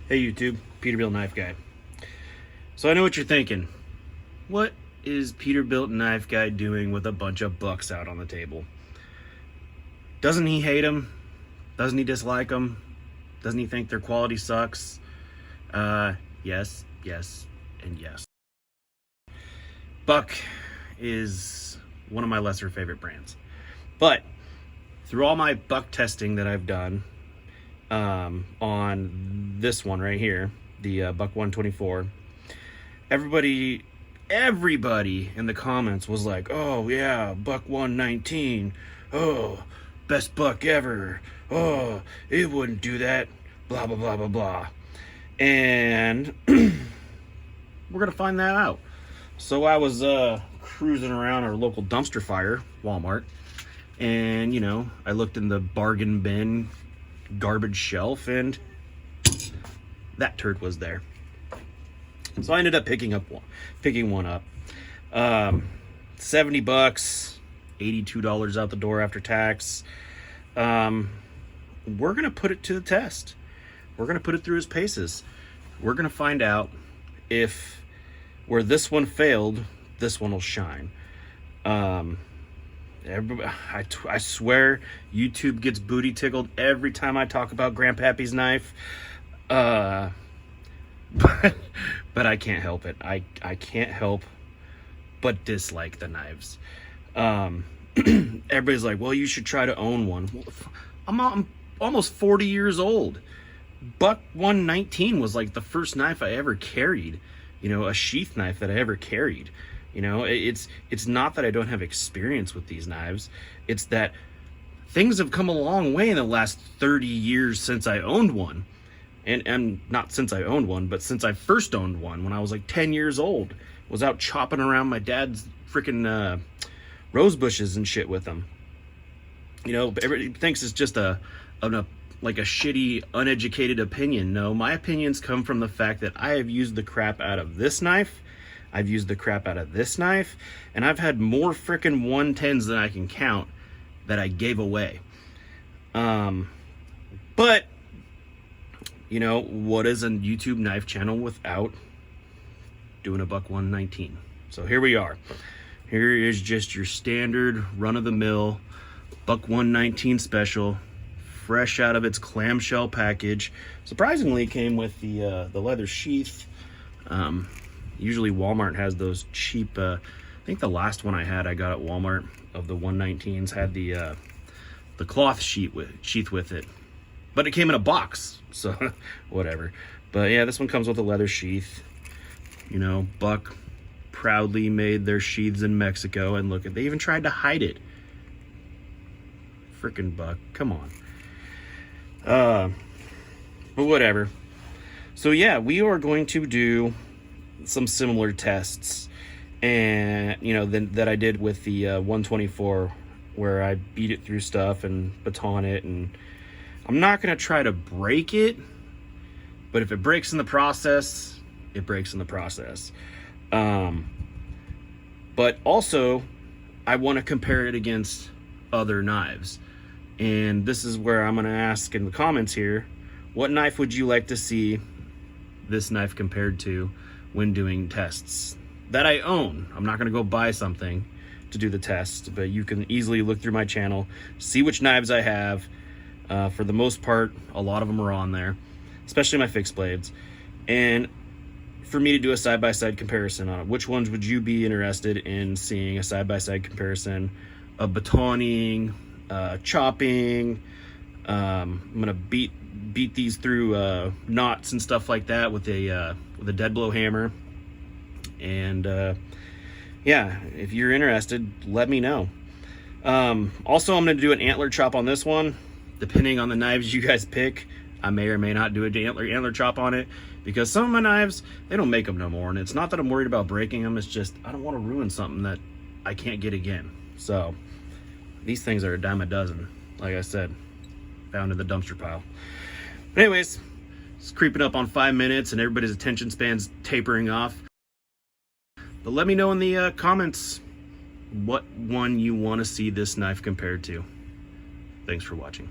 Hey YouTube, Peterbilt Knife Guy. So I know what you're thinking. What is Peterbilt Knife Guy doing with a bunch of bucks out on the table? Doesn't he hate them? Doesn't he dislike them? Doesn't he think their quality sucks? Yes, and yes. Buck is one of my lesser favorite brands. But through all my buck testing that I've done, on this one right here, the Buck 124, everybody in the comments was like, oh yeah, Buck 119, oh, best buck ever, oh, it wouldn't do that, blah blah blah blah blah. And we're gonna find that out. So I was cruising around our local dumpster fire, Walmart, and I looked in the bargain bin garbage shelf, and that turd was there. So I ended up picking one up. $70, $82 out the door after tax. We're gonna put it to the test. We're gonna put it through its paces. We're gonna find out if where this one failed, this one will shine. I swear YouTube gets booty tickled every time I talk about Grandpappy's knife. But I can't help it. I can't help but dislike the knives. Everybody's like, well, you should try to own one. Well, I'm almost 40 years old. Buck 119 was like the first knife I ever carried. A sheath knife that I ever carried. It's not that I don't have experience with these knives. It's that things have come a long way in the last 30 years since I owned one. And not since I owned one, but since I first owned one when I was like 10 years old. Was out chopping around my dad's freaking rose bushes and shit with them. Everybody thinks it's just a shitty, uneducated opinion. No, my opinions come from the fact that I have used the crap out of this knife. I've used the crap out of this knife, and I've had more frickin' 110s than I can count that I gave away. But what is a YouTube knife channel without doing a Buck 119? So here we are. Here is just your standard run-of-the-mill Buck 119 special, fresh out of its clamshell package. Surprisingly, it came with the leather sheath. Usually Walmart has those cheap, I think the last one I got at Walmart of the 119s had the cloth sheath with it. But it came in a box, so whatever. But yeah, this one comes with a leather sheath. Buck proudly made their sheaths in Mexico, and look, they even tried to hide it. Frickin' Buck, come on. But whatever. So yeah, we are going to do some similar tests, and that I did with the 124, where I beat it through stuff and baton it, and I'm not going to try to break it, but if it breaks in the process, it breaks in the process. But also I want to compare it against other knives, and this is where I'm going to ask in the comments here, what knife would you like to see this knife compared to when doing tests that I own? I'm not going to go buy something to do the test, but you can easily look through my channel, see which knives I have. For the most part, a lot of them are on there, especially my fixed blades. And for me to do a side-by-side comparison on it, which ones would you be interested in seeing a side-by-side comparison of batoning, chopping? I'm gonna beat these through knots and stuff like that with a dead blow hammer. And yeah, if you're interested, let me know. Also, I'm gonna do an antler chop on this one. Depending on the knives you guys pick, I may or may not do an antler chop on it, because some of my knives, they don't make them no more. And it's not that I'm worried about breaking them, it's just I don't want to ruin something that I can't get again. So these things are a dime a dozen, like I said, found in the dumpster pile. But anyways, it's creeping up on 5 minutes and everybody's attention span's tapering off. But let me know in the comments what one you want to see this knife compared to. Thanks for watching.